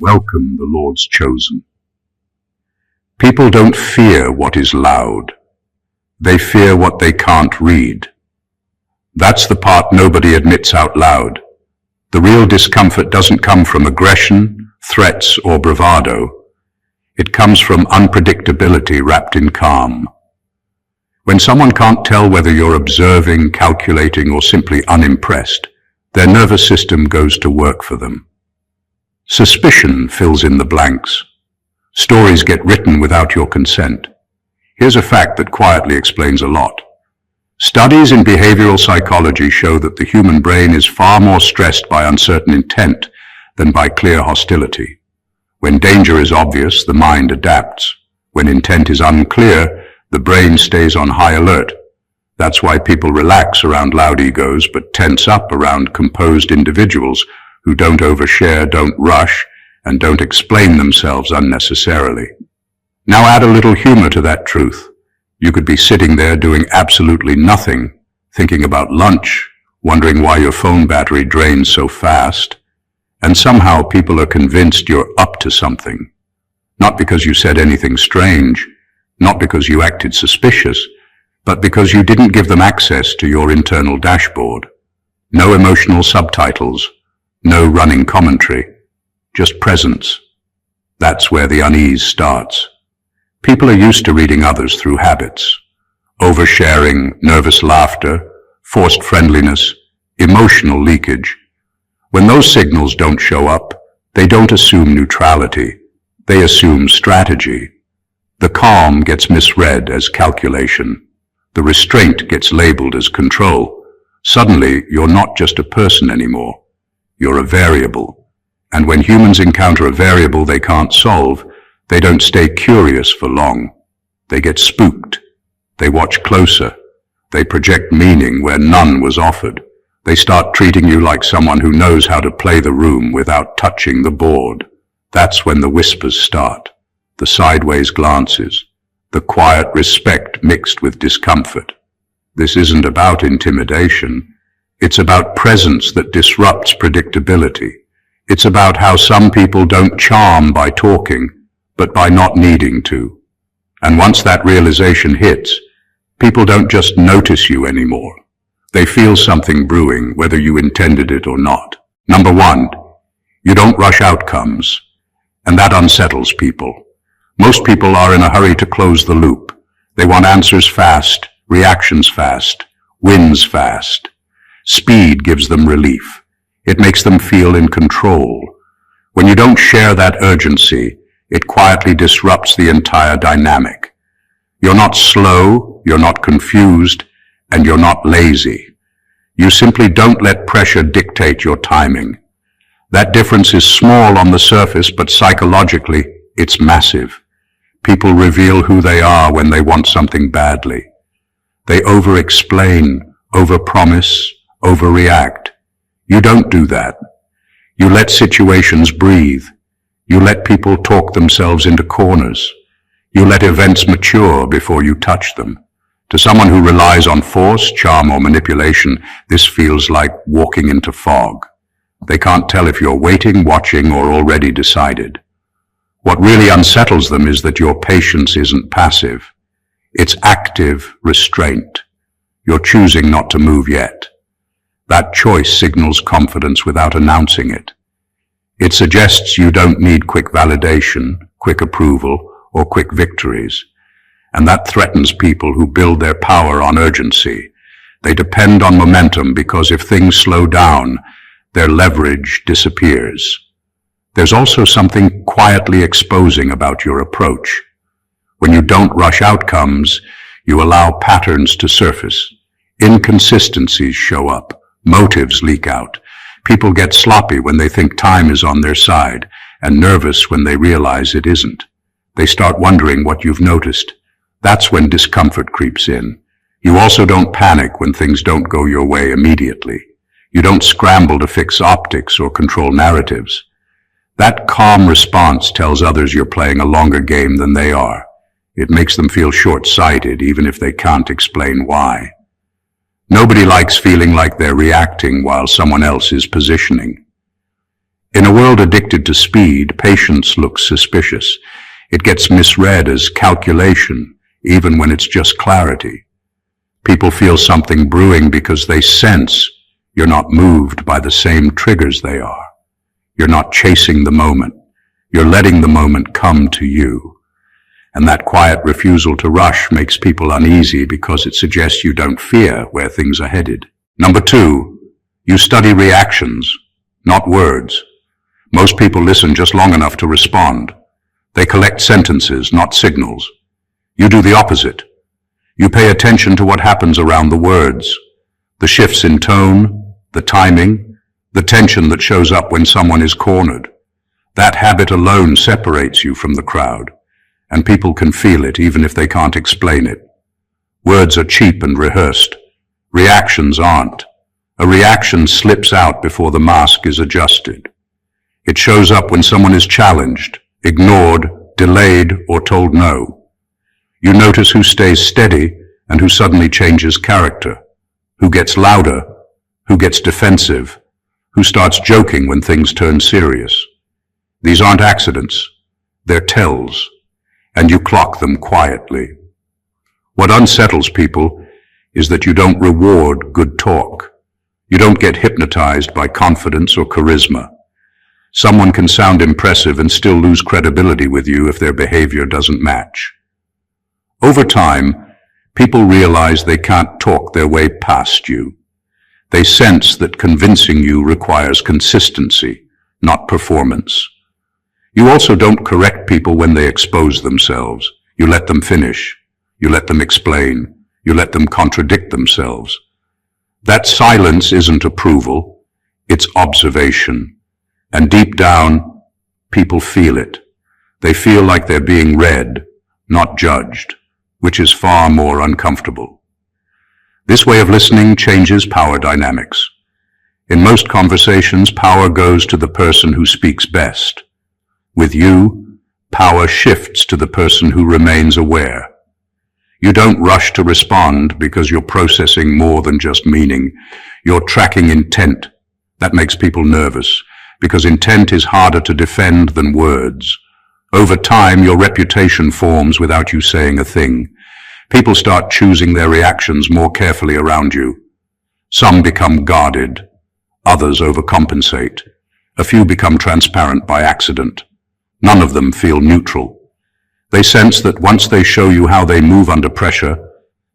Welcome, the Lord's chosen. People don't fear what is loud. They fear what they can't read. That's the part nobody admits out loud. The real discomfort doesn't come from aggression, threats, or bravado. It comes from unpredictability wrapped in calm. When someone can't tell whether you're observing, calculating, or simply unimpressed, their nervous system goes to work for them. Suspicion fills in the blanks. Stories get written without your consent. Here's a fact that quietly explains a lot. Studies in behavioral psychology show that the human brain is far more stressed by uncertain intent than by clear hostility. When danger is obvious, the mind adapts. When intent is unclear, the brain stays on high alert. That's why people relax around loud egos but tense up around composed individuals who don't overshare, don't rush, and don't explain themselves unnecessarily. Now add a little humor to that truth. You could be sitting there doing absolutely nothing, thinking about lunch, wondering why your phone battery drains so fast, and somehow people are convinced you're up to something. Not because you said anything strange, not because you acted suspicious, but because you didn't give them access to your internal dashboard. No emotional subtitles, no running commentary, just presence. That's where the unease starts. People are used to reading others through habits. Oversharing, nervous laughter, forced friendliness, emotional leakage. When those signals don't show up, they don't assume neutrality. They assume strategy. The calm gets misread as calculation. The restraint gets labeled as control. Suddenly, you're not just a person anymore. You're a variable. And when humans encounter a variable they can't solve, they don't stay curious for long. They get spooked. They watch closer. They project meaning where none was offered. They start treating you like someone who knows how to play the room without touching the board. That's when the whispers start, the sideways glances, the quiet respect mixed with discomfort. This isn't about intimidation. It's about presence that disrupts predictability. It's about how some people don't charm by talking, but by not needing to. And once that realization hits, people don't just notice you anymore. They feel something brewing, whether you intended it or not. Number one, you don't rush outcomes, and that unsettles people. Most people are in a hurry to close the loop. They want answers fast, reactions fast, wins fast. Speed gives them relief. It makes them feel in control. When you don't share that urgency, it quietly disrupts the entire dynamic. You're not slow, you're not confused, and you're not lazy. You simply don't let pressure dictate your timing. That difference is small on the surface, but psychologically, it's massive. People reveal who they are when they want something badly. They over-explain, over-promise, overreact. You don't do that. You let situations breathe. You let people talk themselves into corners. You let events mature before you touch them. To someone who relies on force, charm, or manipulation, this feels like walking into fog. They can't tell if you're waiting, watching, or already decided. What really unsettles them is that your patience isn't passive. It's active restraint. You're choosing not to move yet. That choice signals confidence without announcing it. It suggests you don't need quick validation, quick approval, or quick victories. And that threatens people who build their power on urgency. They depend on momentum because if things slow down, their leverage disappears. There's also something quietly exposing about your approach. When you don't rush outcomes, you allow patterns to surface. Inconsistencies show up. Motives leak out. People get sloppy when they think time is on their side, and nervous when they realize it isn't. They start wondering what you've noticed. That's when discomfort creeps in. You also don't panic when things don't go your way immediately. You don't scramble to fix optics or control narratives. That calm response tells others you're playing a longer game than they are. It makes them feel short-sighted, even if they can't explain why. Nobody likes feeling like they're reacting while someone else is positioning. In a world addicted to speed, patience looks suspicious. It gets misread as calculation, even when it's just clarity. People feel something brewing because they sense you're not moved by the same triggers they are. You're not chasing the moment. You're letting the moment come to you. And that quiet refusal to rush makes people uneasy because it suggests you don't fear where things are headed. Number 2, you study reactions, not words. Most people listen just long enough to respond. They collect sentences, not signals. You do the opposite. You pay attention to what happens around the words, the shifts in tone, the timing, the tension that shows up when someone is cornered. That habit alone separates you from the crowd, and people can feel it even if they can't explain it. Words are cheap and rehearsed. Reactions aren't. A reaction slips out before the mask is adjusted. It shows up when someone is challenged, ignored, delayed, or told no. You notice who stays steady and who suddenly changes character, who gets louder, who gets defensive, who starts joking when things turn serious. These aren't accidents, they're tells, and you clock them quietly. What unsettles people is that you don't reward good talk. You don't get hypnotized by confidence or charisma. Someone can sound impressive and still lose credibility with you if their behavior doesn't match. Over time, people realize they can't talk their way past you. They sense that convincing you requires consistency, not performance. You also don't correct people when they expose themselves. You let them finish. You let them explain. You let them contradict themselves. That silence isn't approval, it's observation. And deep down, people feel it. They feel like they're being read, not judged, which is far more uncomfortable. This way of listening changes power dynamics. In most conversations, power goes to the person who speaks best. With you, power shifts to the person who remains aware. You don't rush to respond because you're processing more than just meaning. You're tracking intent. That makes people nervous, because intent is harder to defend than words. Over time, your reputation forms without you saying a thing. People start choosing their reactions more carefully around you. Some become guarded. Others overcompensate. A few become transparent by accident. None of them feel neutral. They sense that once they show you how they move under pressure,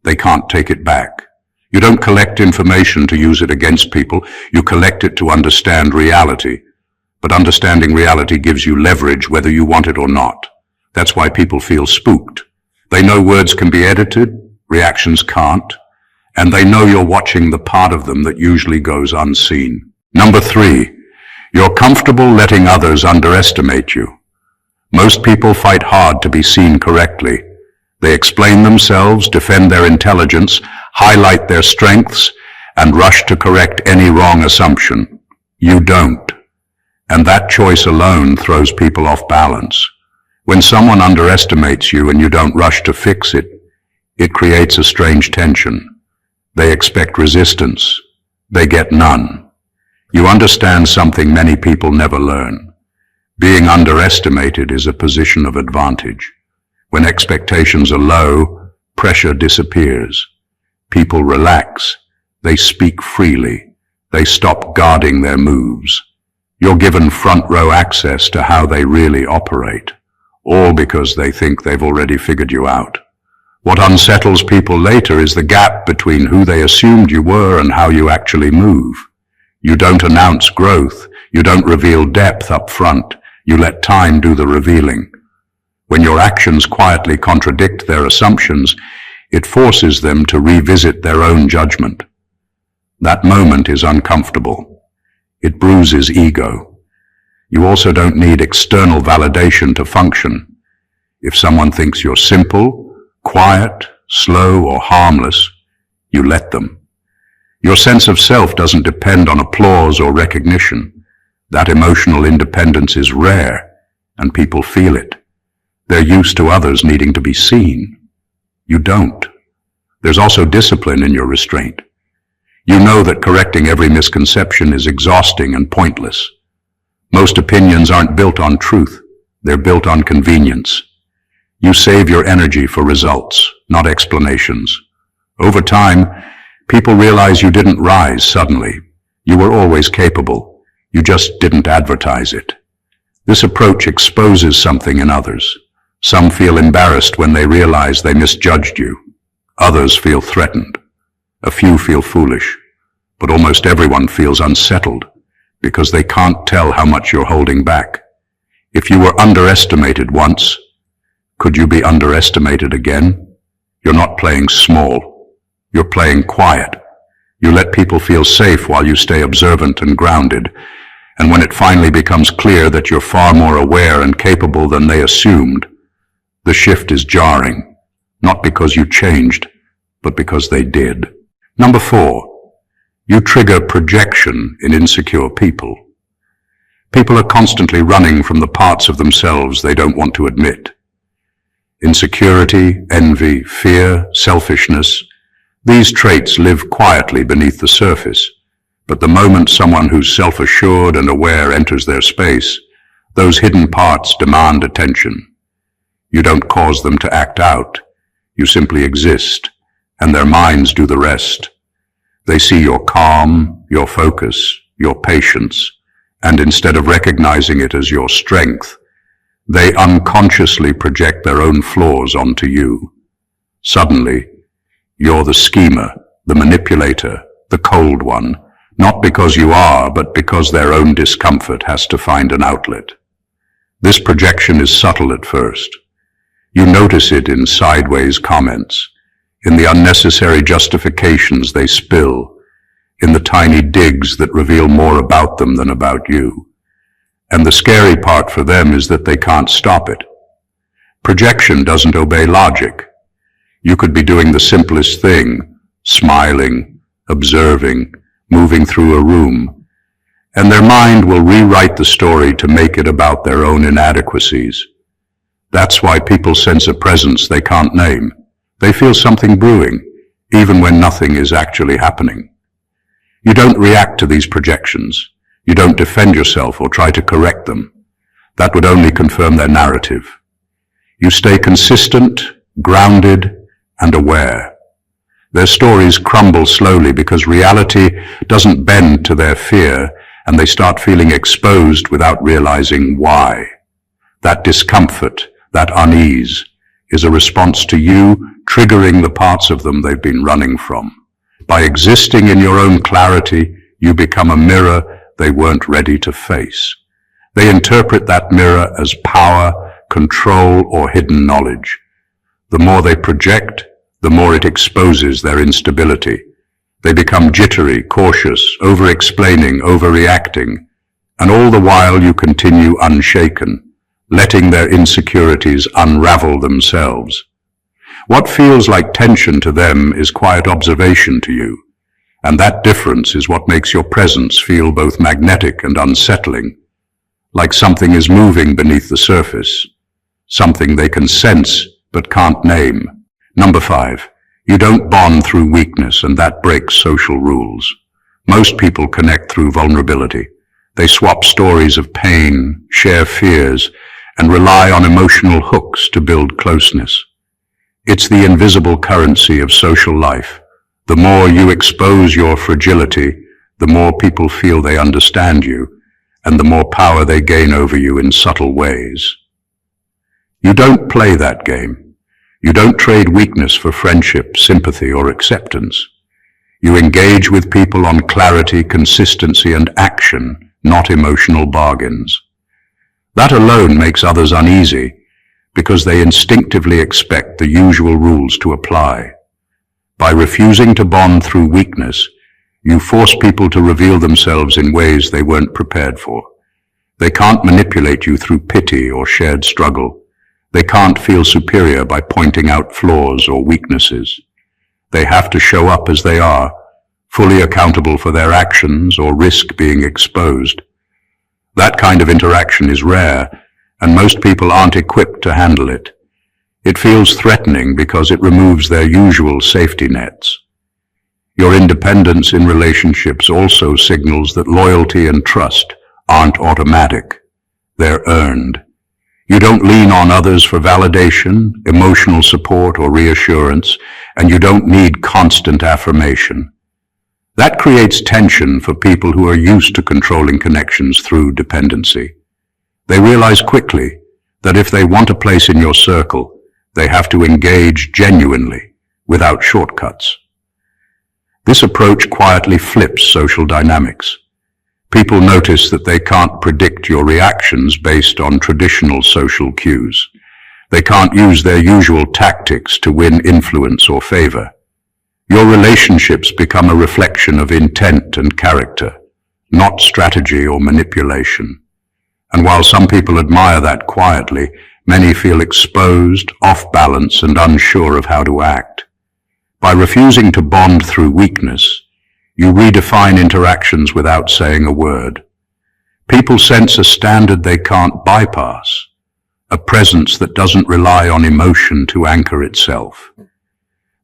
they can't take it back. You don't collect information to use it against people. You collect it to understand reality. But understanding reality gives you leverage whether you want it or not. That's why people feel spooked. They know words can be edited, reactions can't, and they know you're watching the part of them that usually goes unseen. Number 3, you're comfortable letting others underestimate you. Most people fight hard to be seen correctly. They explain themselves, defend their intelligence, highlight their strengths, and rush to correct any wrong assumption. You don't. And that choice alone throws people off balance. When someone underestimates you and you don't rush to fix it, it creates a strange tension. They expect resistance. They get none. You understand something many people never learn. Being underestimated is a position of advantage. When expectations are low, pressure disappears. People relax. They speak freely. They stop guarding their moves. You're given front row access to how they really operate, all because they think they've already figured you out. What unsettles people later is the gap between who they assumed you were and how you actually move. You don't announce growth. You don't reveal depth up front. You let time do the revealing. When your actions quietly contradict their assumptions, it forces them to revisit their own judgment. That moment is uncomfortable. It bruises ego. You also don't need external validation to function. If someone thinks you're simple, quiet, slow, or harmless, you let them. Your sense of self doesn't depend on applause or recognition. That emotional independence is rare, and people feel it. They're used to others needing to be seen. You don't. There's also discipline in your restraint. You know that correcting every misconception is exhausting and pointless. Most opinions aren't built on truth. They're built on convenience. You save your energy for results, not explanations. Over time, people realize you didn't rise suddenly. You were always capable. You just didn't advertise it. This approach exposes something in others. Some feel embarrassed when they realize they misjudged you. Others feel threatened. A few feel foolish. But almost everyone feels unsettled because they can't tell how much you're holding back. If you were underestimated once, could you be underestimated again? You're not playing small. You're playing quiet. You let people feel safe while you stay observant and grounded. And when it finally becomes clear that you're far more aware and capable than they assumed, the shift is jarring, not because you changed, but because they did. Number 4, you trigger projection in insecure people. People are constantly running from the parts of themselves they don't want to admit. Insecurity, envy, fear, selfishness, these traits live quietly beneath the surface. But the moment someone who's self-assured and aware enters their space, those hidden parts demand attention. You don't cause them to act out. You simply exist, and their minds do the rest. They see your calm, your focus, your patience, and instead of recognizing it as your strength, they unconsciously project their own flaws onto you. Suddenly, you're the schemer, the manipulator, the cold one, not because you are, but because their own discomfort has to find an outlet. This projection is subtle at first. You notice it in sideways comments, in the unnecessary justifications they spill, in the tiny digs that reveal more about them than about you. And the scary part for them is that they can't stop it. Projection doesn't obey logic. You could be doing the simplest thing, smiling, observing, moving through a room, and their mind will rewrite the story to make it about their own inadequacies. That's why people sense a presence they can't name. They feel something brewing, even when nothing is actually happening. You don't react to these projections. You don't defend yourself or try to correct them. That would only confirm their narrative. You stay consistent, grounded, and aware. Their stories crumble slowly because reality doesn't bend to their fear, and they start feeling exposed without realizing why. That discomfort, that unease, is a response to you triggering the parts of them they've been running from. By existing in your own clarity, you become a mirror they weren't ready to face. They interpret that mirror as power, control, or hidden knowledge. The more they project, the more it exposes their instability. They become jittery, cautious, over-explaining, overreacting, and all the while you continue unshaken, letting their insecurities unravel themselves. What feels like tension to them is quiet observation to you, and that difference is what makes your presence feel both magnetic and unsettling, like something is moving beneath the surface, something they can sense but can't name. Number 5, you don't bond through weakness, and that breaks social rules. Most people connect through vulnerability. They swap stories of pain, share fears, and rely on emotional hooks to build closeness. It's the invisible currency of social life. The more you expose your fragility, the more people feel they understand you, and the more power they gain over you in subtle ways. You don't play that game. You don't trade weakness for friendship, sympathy, or acceptance. You engage with people on clarity, consistency, and action, not emotional bargains. That alone makes others uneasy, because they instinctively expect the usual rules to apply. By refusing to bond through weakness, you force people to reveal themselves in ways they weren't prepared for. They can't manipulate you through pity or shared struggle. They can't feel superior by pointing out flaws or weaknesses. They have to show up as they are, fully accountable for their actions or risk being exposed. That kind of interaction is rare, and most people aren't equipped to handle it. It feels threatening because it removes their usual safety nets. Your independence in relationships also signals that loyalty and trust aren't automatic. They're earned. You don't lean on others for validation, emotional support, or reassurance, and you don't need constant affirmation. That creates tension for people who are used to controlling connections through dependency. They realize quickly that if they want a place in your circle, they have to engage genuinely, without shortcuts. This approach quietly flips social dynamics. People notice that they can't predict your reactions based on traditional social cues. They can't use their usual tactics to win influence or favor. Your relationships become a reflection of intent and character, not strategy or manipulation. And while some people admire that quietly, many feel exposed, off balance, and unsure of how to act. By refusing to bond through weakness, you redefine interactions without saying a word. People sense a standard they can't bypass, a presence that doesn't rely on emotion to anchor itself.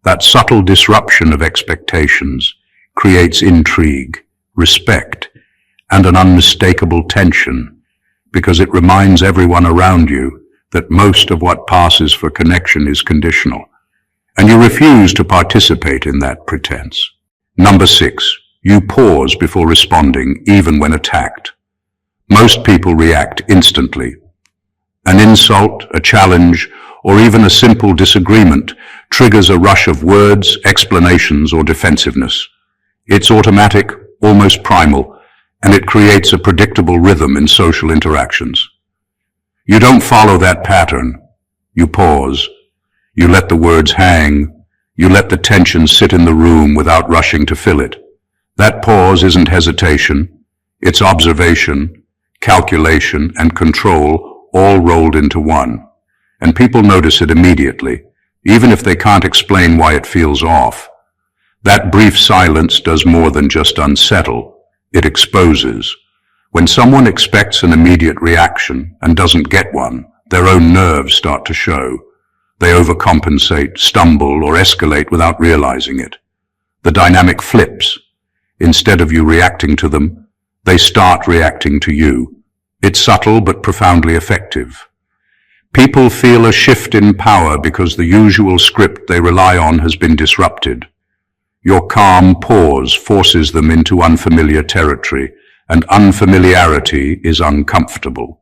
That subtle disruption of expectations creates intrigue, respect, and an unmistakable tension, because it reminds everyone around you that most of what passes for connection is conditional, and you refuse to participate in that pretense. Number 6, you pause before responding, even when attacked. Most people react instantly. An insult, a challenge, or even a simple disagreement triggers a rush of words, explanations, or defensiveness. It's automatic, almost primal, and it creates a predictable rhythm in social interactions. You don't follow that pattern. You pause. You let the words hang. You let the tension sit in the room without rushing to fill it. That pause isn't hesitation. It's observation, calculation, and control all rolled into one. And people notice it immediately, even if they can't explain why it feels off. That brief silence does more than just unsettle. It exposes. When someone expects an immediate reaction and doesn't get one, their own nerves start to show. They overcompensate, stumble, or escalate without realizing it. The dynamic flips. Instead of you reacting to them, they start reacting to you. It's subtle but profoundly effective. People feel a shift in power because the usual script they rely on has been disrupted. Your calm pause forces them into unfamiliar territory, and unfamiliarity is uncomfortable.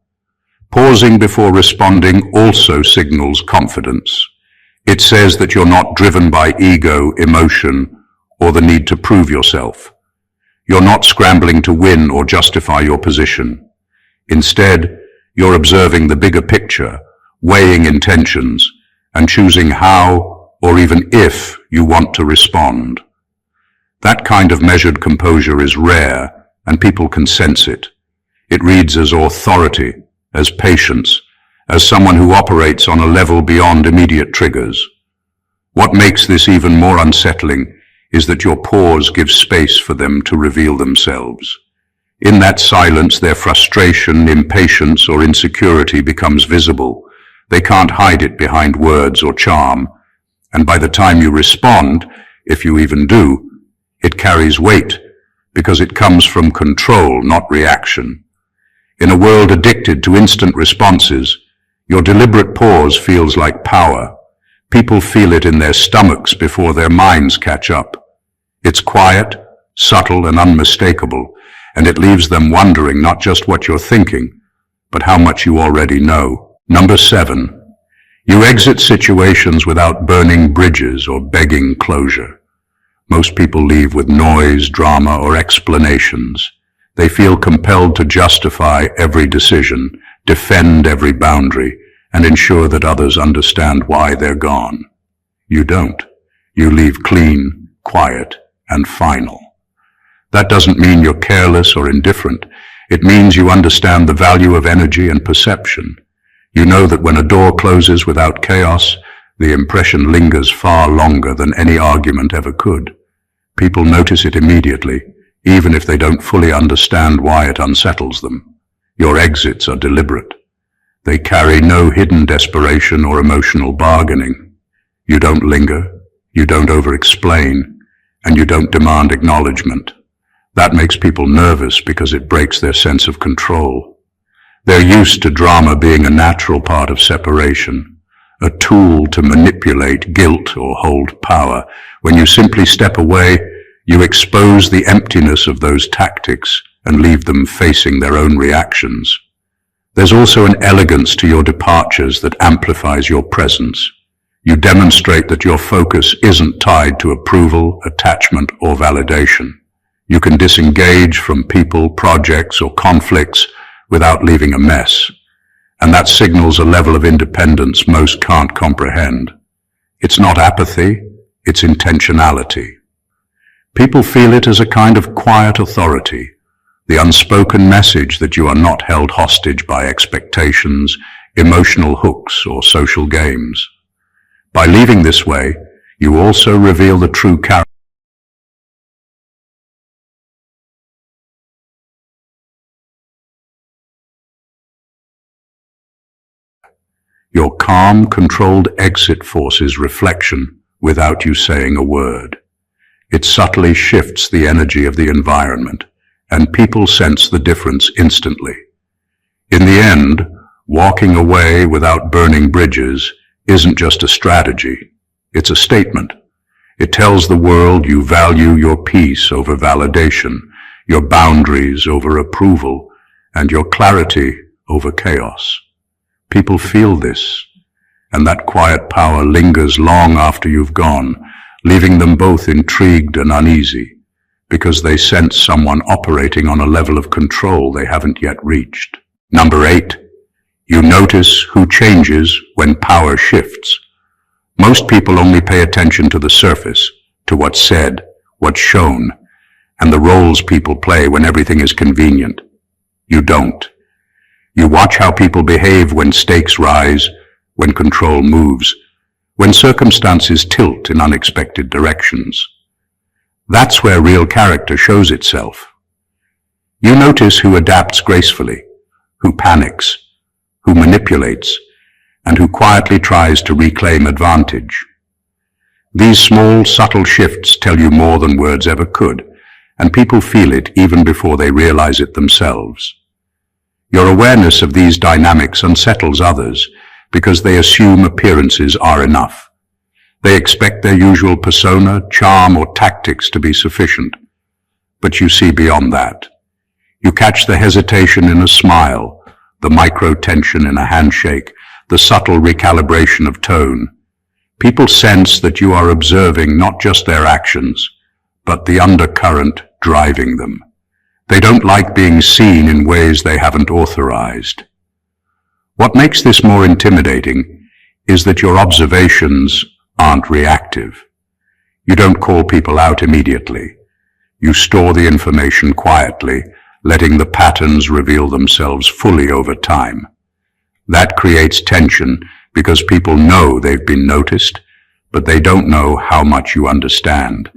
Pausing before responding also signals confidence. It says that you're not driven by ego, emotion, or the need to prove yourself. You're not scrambling to win or justify your position. Instead, you're observing the bigger picture, weighing intentions, and choosing how, or even if, you want to respond. That kind of measured composure is rare, and people can sense it. It reads as authority, as patience, as someone who operates on a level beyond immediate triggers. What makes this even more unsettling is that your pause gives space for them to reveal themselves. In that silence, their frustration, impatience, or insecurity becomes visible. They can't hide it behind words or charm, and by the time you respond, if you even do, it carries weight, because it comes from control, not reaction. In a world addicted to instant responses, your deliberate pause feels like power. People feel it in their stomachs before their minds catch up. It's quiet, subtle, and unmistakable, and it leaves them wondering not just what you're thinking, but how much you already know. Number 7, you exit situations without burning bridges or begging closure. Most people leave with noise, drama, or explanations. They feel compelled to justify every decision, defend every boundary, and ensure that others understand why they're gone. You don't. You leave clean, quiet, and final. That doesn't mean you're careless or indifferent. It means you understand the value of energy and perception. You know that when a door closes without chaos, the impression lingers far longer than any argument ever could. People notice it immediately, even if they don't fully understand why it unsettles them. Your exits are deliberate. They carry no hidden desperation or emotional bargaining. You don't linger, you don't over-explain, and you don't demand acknowledgement. That makes people nervous because it breaks their sense of control. They're used to drama being a natural part of separation, a tool to manipulate guilt or hold power. When you simply step away, you expose the emptiness of those tactics and leave them facing their own reactions. There's also an elegance to your departures that amplifies your presence. You demonstrate that your focus isn't tied to approval, attachment, or validation. You can disengage from people, projects, or conflicts without leaving a mess. And that signals a level of independence most can't comprehend. It's not apathy, it's intentionality. People feel it as a kind of quiet authority, the unspoken message that you are not held hostage by expectations, emotional hooks, or social games. By leaving this way, you also reveal the true character. Your calm, controlled exit forces reflection without you saying a word. It subtly shifts the energy of the environment, and people sense the difference instantly. In the end, walking away without burning bridges isn't just a strategy, it's a statement. It tells the world you value your peace over validation, your boundaries over approval, and your clarity over chaos. People feel this, and that quiet power lingers long after you've gone, leaving them both intrigued and uneasy, because they sense someone operating on a level of control they haven't yet reached. Number 8. You notice who changes when power shifts. Most people only pay attention to the surface, to what's said, what's shown, and the roles people play when everything is convenient. You don't. You watch how people behave when stakes rise, when control moves, when circumstances tilt in unexpected directions. That's where real character shows itself. You notice who adapts gracefully, who panics, who manipulates, and who quietly tries to reclaim advantage. These small, subtle shifts tell you more than words ever could, and people feel it even before they realize it themselves. Your awareness of these dynamics unsettles others because they assume appearances are enough. They expect their usual persona, charm, or tactics to be sufficient. But you see beyond that. You catch the hesitation in a smile, the micro-tension in a handshake, the subtle recalibration of tone. People sense that you are observing not just their actions, but the undercurrent driving them. They don't like being seen in ways they haven't authorized. What makes this more intimidating is that your observations aren't reactive. You don't call people out immediately. You store the information quietly, letting the patterns reveal themselves fully over time. That creates tension because people know they've been noticed, but they don't know how much you understand.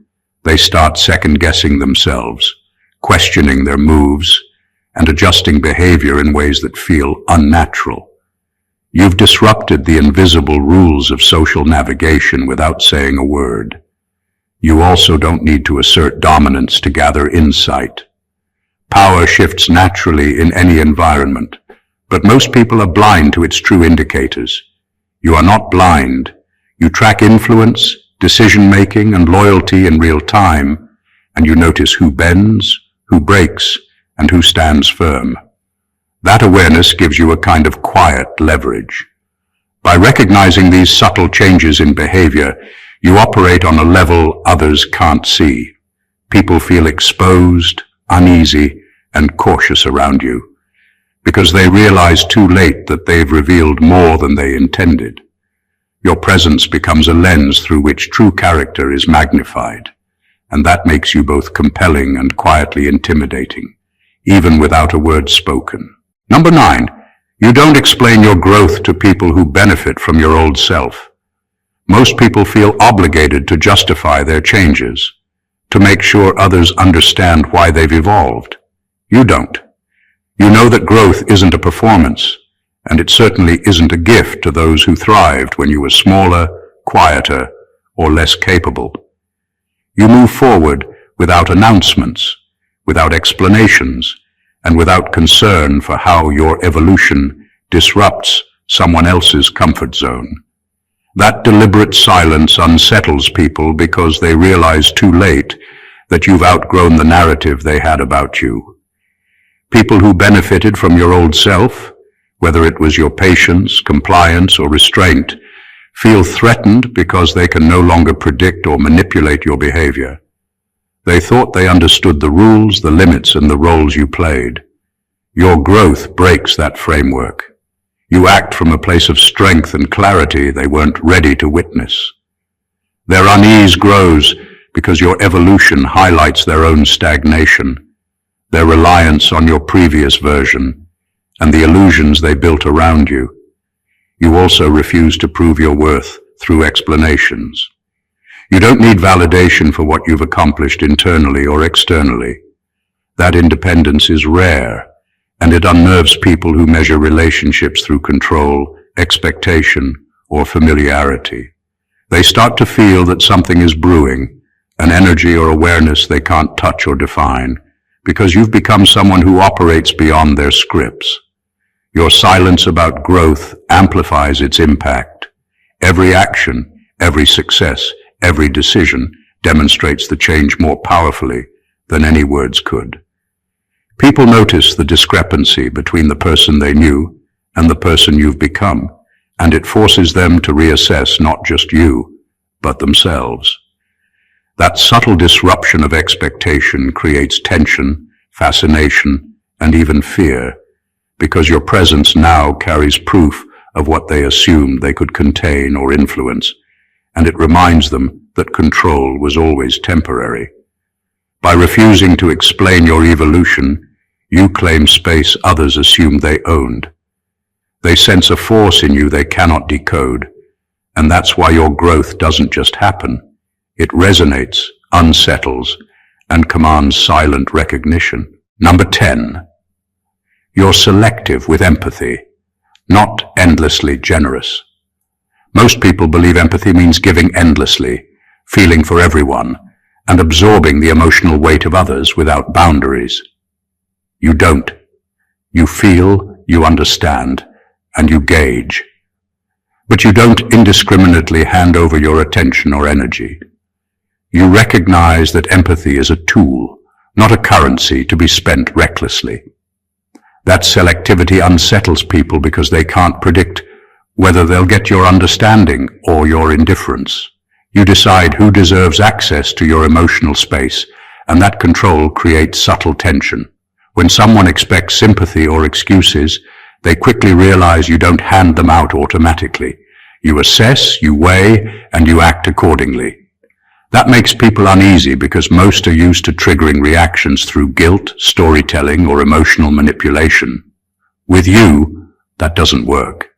They start second-guessing themselves, questioning their moves, and adjusting behavior in ways that feel unnatural. You've disrupted the invisible rules of social navigation without saying a word. You also don't need to assert dominance to gather insight. Power shifts naturally in any environment, but most people are blind to its true indicators. You are not blind. You track influence, decision-making, and loyalty in real time, and you notice who bends, who breaks, and who stands firm. That awareness gives you a kind of quiet leverage. By recognizing these subtle changes in behavior, you operate on a level others can't see. People feel exposed, uneasy, and cautious around you, because they realize too late that they've revealed more than they intended. Your presence becomes a lens through which true character is magnified, and that makes you both compelling and quietly intimidating, even without a word spoken. Number 9, you don't explain your growth to people who benefit from your old self. Most people feel obligated to justify their changes, to make sure others understand why they've evolved. You don't. You know that growth isn't a performance, and it certainly isn't a gift to those who thrived when you were smaller, quieter, or less capable. You move forward without announcements, without explanations, and without concern for how your evolution disrupts someone else's comfort zone. That deliberate silence unsettles people because they realize too late that you've outgrown the narrative they had about you. People who benefited from your old self, whether it was your patience, compliance, or restraint, feel threatened because they can no longer predict or manipulate your behavior. They thought they understood the rules, the limits, and the roles you played. Your growth breaks that framework. You act from a place of strength and clarity they weren't ready to witness. Their unease grows because your evolution highlights their own stagnation, their reliance on your previous version, and the illusions they built around you. You also refuse to prove your worth through explanations. You don't need validation for what you've accomplished internally or externally. That independence is rare, and it unnerves people who measure relationships through control, expectation, or familiarity. They start to feel that something is brewing, an energy or awareness they can't touch or define, because you've become someone who operates beyond their scripts. Your silence about growth amplifies its impact. Every action, every success, every decision demonstrates the change more powerfully than any words could. People notice the discrepancy between the person they knew and the person you've become, and it forces them to reassess not just you, but themselves. That subtle disruption of expectation creates tension, fascination, and even fear, because your presence now carries proof of what they assumed they could contain or influence, and it reminds them that control was always temporary. By refusing to explain your evolution, you claim space others assumed they owned. They sense a force in you they cannot decode, and that's why your growth doesn't just happen. It resonates, unsettles, and commands silent recognition. Number 10. You're selective with empathy, not endlessly generous. Most people believe empathy means giving endlessly, feeling for everyone, and absorbing the emotional weight of others without boundaries. You don't. You feel, you understand, and you gauge. But you don't indiscriminately hand over your attention or energy. You recognize that empathy is a tool, not a currency to be spent recklessly. That selectivity unsettles people because they can't predict whether they'll get your understanding or your indifference. You decide who deserves access to your emotional space, and that control creates subtle tension. When someone expects sympathy or excuses, they quickly realize you don't hand them out automatically. You assess, you weigh, and you act accordingly. That makes people uneasy because most are used to triggering reactions through guilt, storytelling, or emotional manipulation. With you, that doesn't work.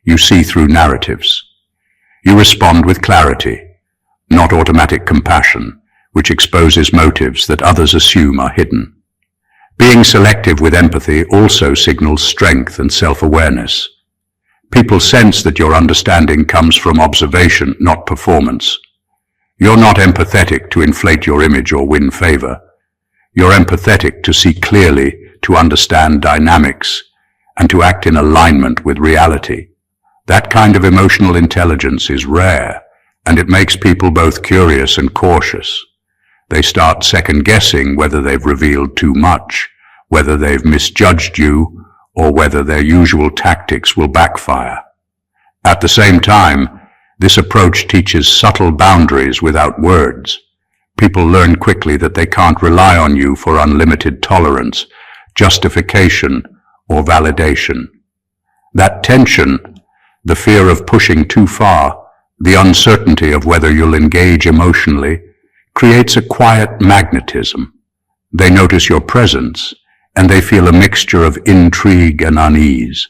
You see through narratives. You respond with clarity, not automatic compassion, which exposes motives that others assume are hidden. Being selective with empathy also signals strength and self-awareness. People sense that your understanding comes from observation, not performance. You're not empathetic to inflate your image or win favor. You're empathetic to see clearly, to understand dynamics, and to act in alignment with reality. That kind of emotional intelligence is rare, and it makes people both curious and cautious. They start second-guessing whether they've revealed too much, whether they've misjudged you, or whether their usual tactics will backfire. At the same time, this approach teaches subtle boundaries without words. People learn quickly that they can't rely on you for unlimited tolerance, justification, or validation. That tension, the fear of pushing too far, the uncertainty of whether you'll engage emotionally, creates a quiet magnetism. They notice your presence, and they feel a mixture of intrigue and unease,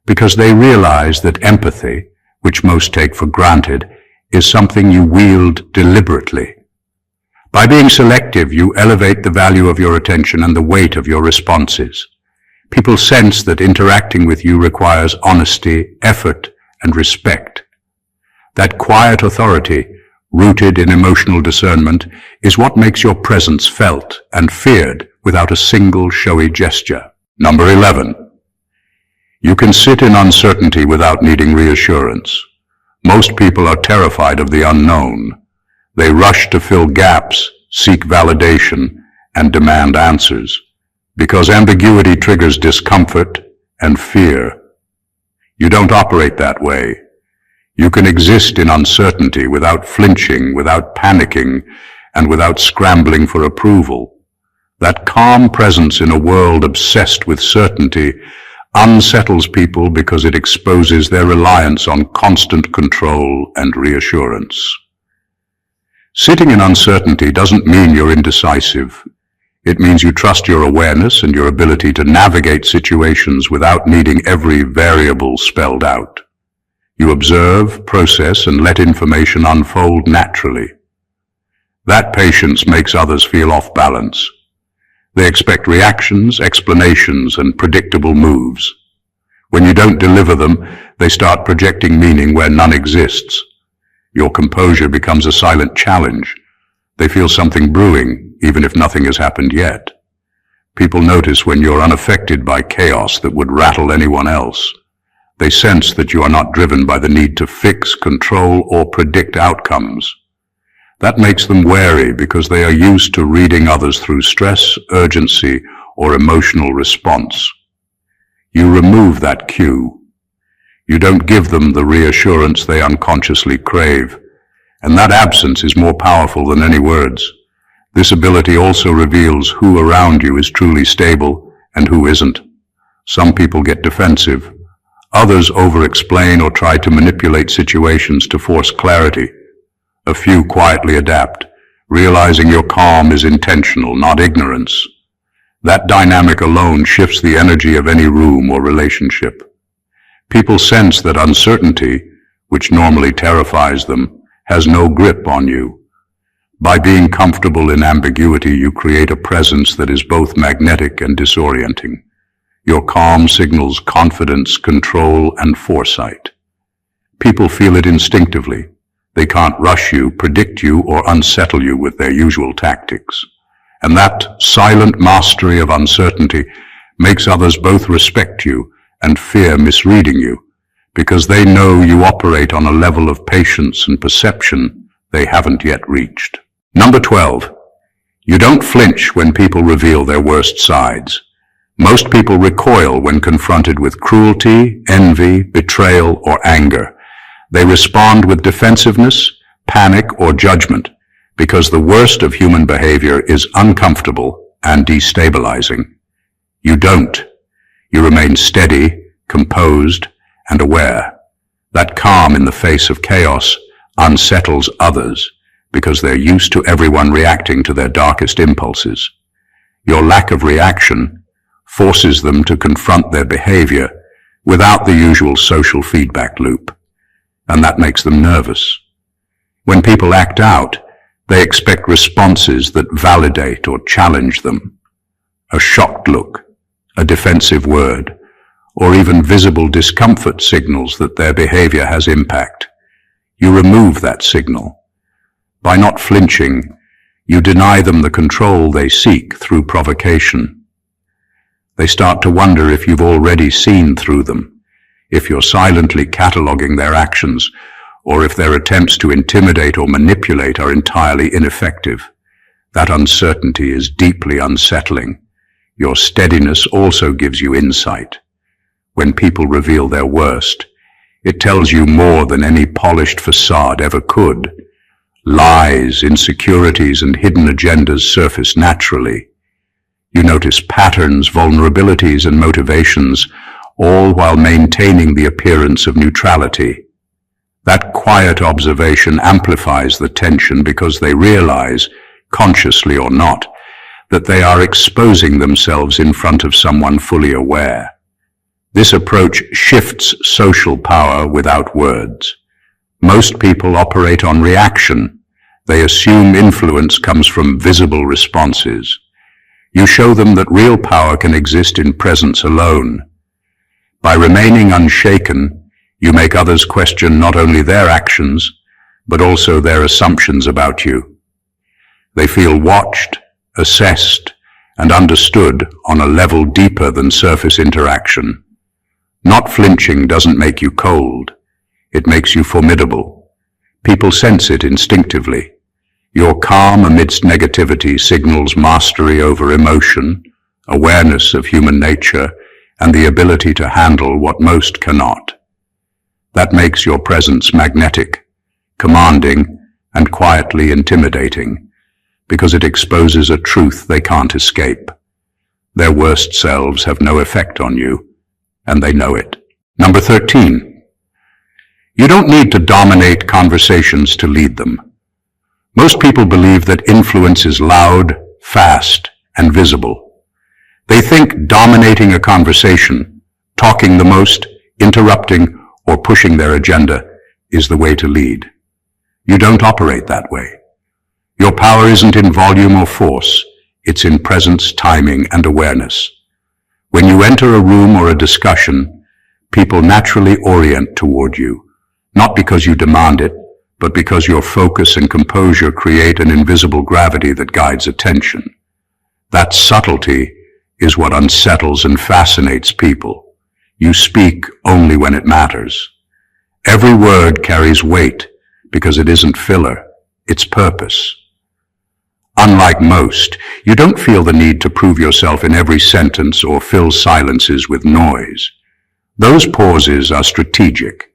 because they realize that empathy, which most take for granted, is something you wield deliberately. By being selective, you elevate the value of your attention and the weight of your responses. People sense that interacting with you requires honesty, effort, and respect. That quiet authority, rooted in emotional discernment, is what makes your presence felt and feared without a single showy gesture. Number 11. You can sit in uncertainty without needing reassurance. Most people are terrified of the unknown. They rush to fill gaps, seek validation, and demand answers, because ambiguity triggers discomfort and fear. You don't operate that way. You can exist in uncertainty without flinching, without panicking, and without scrambling for approval. That calm presence in a world obsessed with certainty unsettles people because it exposes their reliance on constant control and reassurance. Sitting in uncertainty doesn't mean you're indecisive. It means you trust your awareness and your ability to navigate situations without needing every variable spelled out. You observe, process, and let information unfold naturally. That patience makes others feel off balance. They expect reactions, explanations, and predictable moves. When you don't deliver them, they start projecting meaning where none exists. Your composure becomes a silent challenge. They feel something brewing, even if nothing has happened yet. People notice when you're unaffected by chaos that would rattle anyone else. They sense that you are not driven by the need to fix, control, or predict outcomes. That makes them wary because they are used to reading others through stress, urgency, or emotional response. You remove that cue. You don't give them the reassurance they unconsciously crave, and that absence is more powerful than any words. This ability also reveals who around you is truly stable and who isn't. Some people get defensive. Others over-explain or try to manipulate situations to force clarity. A few quietly adapt, realizing your calm is intentional, not ignorance. That dynamic alone shifts the energy of any room or relationship. People sense that uncertainty, which normally terrifies them, has no grip on you. By being comfortable in ambiguity, you create a presence that is both magnetic and disorienting. Your calm signals confidence, control, and foresight. People feel it instinctively. They can't rush you, predict you, or unsettle you with their usual tactics. And that silent mastery of uncertainty makes others both respect you and fear misreading you, because they know you operate on a level of patience and perception they haven't yet reached. Number 12. You don't flinch when people reveal their worst sides. Most people recoil when confronted with cruelty, envy, betrayal, or anger. They respond with defensiveness, panic, or judgment, because the worst of human behavior is uncomfortable and destabilizing. You don't. You remain steady, composed, and aware. That calm in the face of chaos unsettles others because they're used to everyone reacting to their darkest impulses. Your lack of reaction forces them to confront their behavior without the usual social feedback loop, and that makes them nervous. When people act out, they expect responses that validate or challenge them. A shocked look, a defensive word, or even visible discomfort signals that their behavior has impact. You remove that signal. By not flinching, you deny them the control they seek through provocation. They start to wonder if you've already seen through them, if you're silently cataloging their actions, or if their attempts to intimidate or manipulate are entirely ineffective. That uncertainty is deeply unsettling. Your steadiness also gives you insight. When people reveal their worst, it tells you more than any polished facade ever could. Lies, insecurities, and hidden agendas surface naturally. You notice patterns, vulnerabilities, and motivations, all while maintaining the appearance of neutrality. That quiet observation amplifies the tension because they realize, consciously or not, that they are exposing themselves in front of someone fully aware. This approach shifts social power without words. Most people operate on reaction. They assume influence comes from visible responses. You show them that real power can exist in presence alone. By remaining unshaken, you make others question not only their actions, but also their assumptions about you. They feel watched, assessed, and understood on a level deeper than surface interaction. Not flinching doesn't make you cold. It makes you formidable. People sense it instinctively. Your calm amidst negativity signals mastery over emotion, awareness of human nature, and the ability to handle what most cannot. That makes your presence magnetic, commanding, and quietly intimidating, because it exposes a truth they can't escape. Their worst selves have no effect on you, and they know it. Number 13. You don't need to dominate conversations to lead them. Most people believe that influence is loud, fast, and visible. They think dominating a conversation, talking the most, interrupting, or pushing their agenda is the way to lead. You don't operate that way. Your power isn't in volume or force, it's in presence, timing, and awareness. When you enter a room or a discussion, people naturally orient toward you, not because you demand it, but because your focus and composure create an invisible gravity that guides attention. That subtlety is what unsettles and fascinates people. You speak only when it matters. Every word carries weight because it isn't filler, it's purpose. Unlike most, you don't feel the need to prove yourself in every sentence or fill silences with noise. Those pauses are strategic.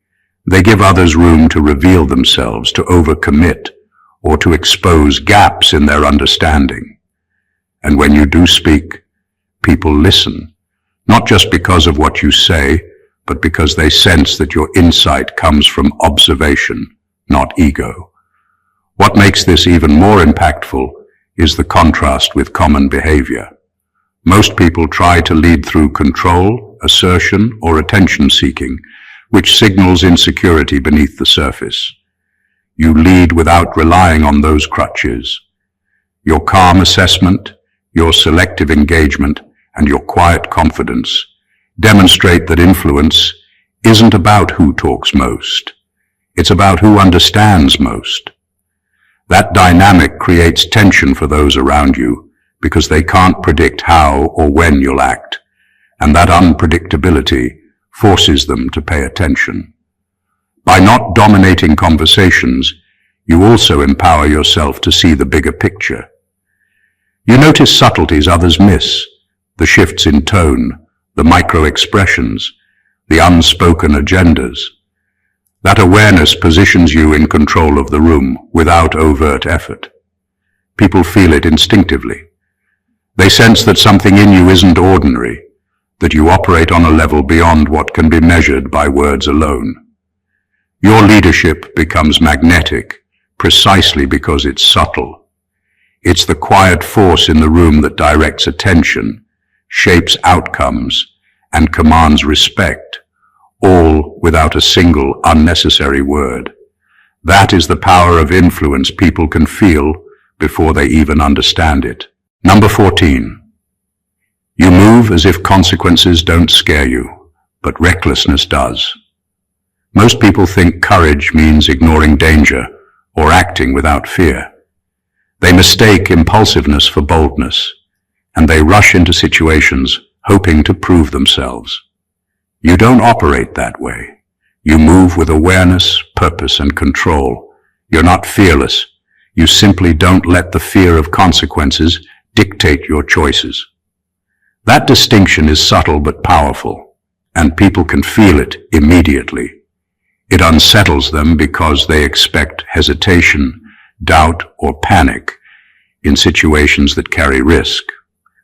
They give others room to reveal themselves, to overcommit, or to expose gaps in their understanding. And when you do speak, people listen, not just because of what you say, but because they sense that your insight comes from observation, not ego. What makes this even more impactful is the contrast with common behavior. Most people try to lead through control, assertion, or attention-seeking, which signals insecurity beneath the surface. You lead without relying on those crutches. Your calm assessment, your selective engagement, and your quiet confidence demonstrate that influence isn't about who talks most. It's about who understands most. That dynamic creates tension for those around you because they can't predict how or when you'll act, and that unpredictability forces them to pay attention. By not dominating conversations, you also empower yourself to see the bigger picture. You notice subtleties others miss, the shifts in tone, the micro-expressions, the unspoken agendas. That awareness positions you in control of the room without overt effort. People feel it instinctively. They sense that something in you isn't ordinary, that you operate on a level beyond what can be measured by words alone. Your leadership becomes magnetic precisely because it's subtle. It's the quiet force in the room that directs attention, shapes outcomes, and commands respect, all without a single unnecessary word. That is the power of influence people can feel before they even understand it. Number 14. You move as if consequences don't scare you, but recklessness does. Most people think courage means ignoring danger or acting without fear. They mistake impulsiveness for boldness, and they rush into situations hoping to prove themselves. You don't operate that way. You move with awareness, purpose, and control. You're not fearless. You simply don't let the fear of consequences dictate your choices. That distinction is subtle but powerful, and people can feel it immediately. It unsettles them because they expect hesitation, doubt, or panic in situations that carry risk.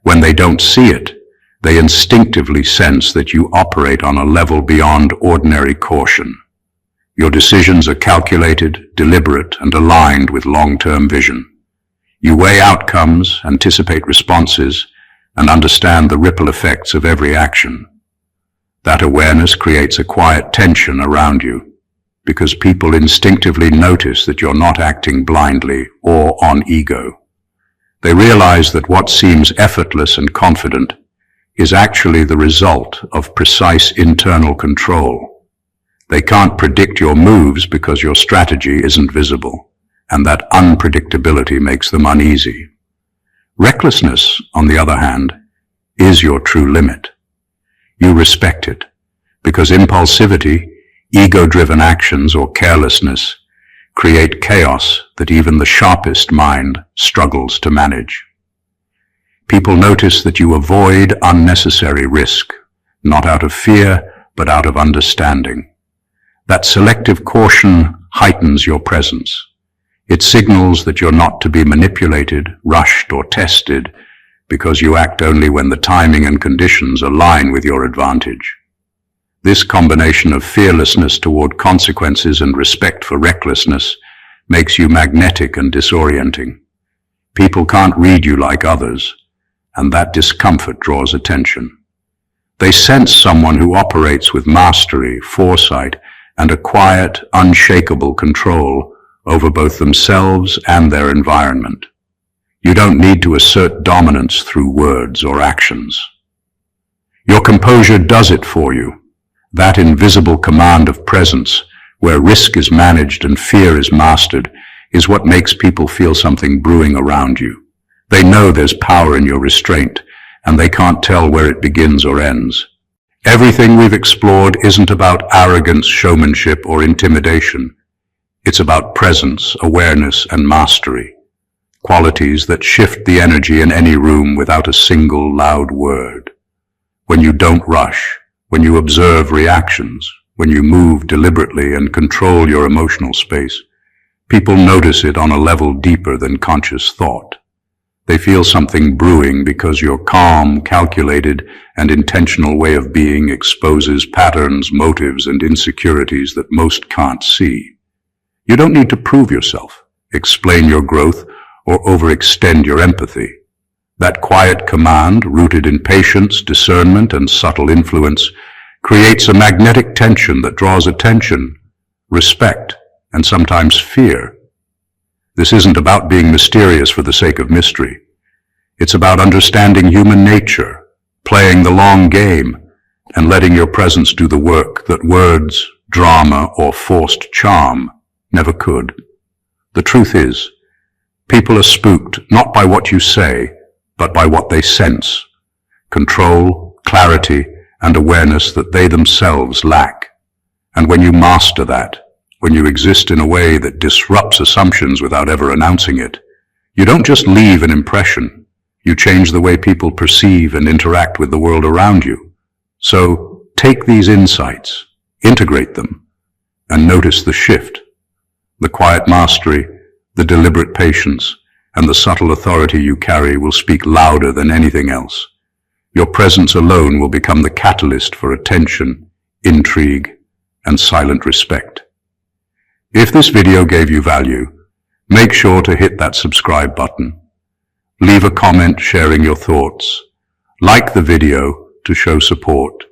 When they don't see it, they instinctively sense that you operate on a level beyond ordinary caution. Your decisions are calculated, deliberate, and aligned with long-term vision. You weigh outcomes, anticipate responses, and understand the ripple effects of every action. That awareness creates a quiet tension around you, because people instinctively notice that you're not acting blindly or on ego. They realize that what seems effortless and confident is actually the result of precise internal control. They can't predict your moves because your strategy isn't visible, and that unpredictability makes them uneasy. Recklessness, on the other hand, is your true limit. You respect it, because impulsivity, ego-driven actions, or carelessness create chaos that even the sharpest mind struggles to manage. People notice that you avoid unnecessary risk, not out of fear, but out of understanding. That selective caution heightens your presence. It signals that you're not to be manipulated, rushed, or tested, because you act only when the timing and conditions align with your advantage. This combination of fearlessness toward consequences and respect for recklessness makes you magnetic and disorienting. People can't read you like others, and that discomfort draws attention. They sense someone who operates with mastery, foresight, and a quiet, unshakable control over both themselves and their environment. You don't need to assert dominance through words or actions. Your composure does it for you. That invisible command of presence, where risk is managed and fear is mastered, is what makes people feel something brewing around you. They know there's power in your restraint, and they can't tell where it begins or ends. Everything we've explored isn't about arrogance, showmanship, or intimidation. It's about presence, awareness, and mastery. Qualities that shift the energy in any room without a single loud word. When you don't rush, when you observe reactions, when you move deliberately and control your emotional space, people notice it on a level deeper than conscious thought. They feel something brewing because your calm, calculated, and intentional way of being exposes patterns, motives, and insecurities that most can't see. You don't need to prove yourself, explain your growth, or overextend your empathy. That quiet command, rooted in patience, discernment, and subtle influence, creates a magnetic tension that draws attention, respect, and sometimes fear. This isn't about being mysterious for the sake of mystery. It's about understanding human nature, playing the long game, and letting your presence do the work that words, drama, or forced charm never could. The truth is, people are spooked not by what you say, but by what they sense. Control, clarity, and awareness that they themselves lack. And when you master that, when you exist in a way that disrupts assumptions without ever announcing it, you don't just leave an impression, you change the way people perceive and interact with the world around you. So take these insights, integrate them, and notice the shift. The quiet mastery, the deliberate patience, and the subtle authority you carry will speak louder than anything else. Your presence alone will become the catalyst for attention, intrigue, and silent respect. If this video gave you value, make sure to hit that subscribe button. Leave a comment sharing your thoughts. Like the video to show support,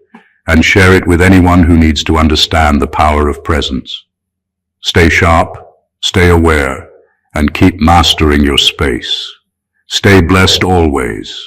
and share it with anyone who needs to understand the power of presence. Stay sharp, stay aware, and keep mastering your space. Stay blessed always.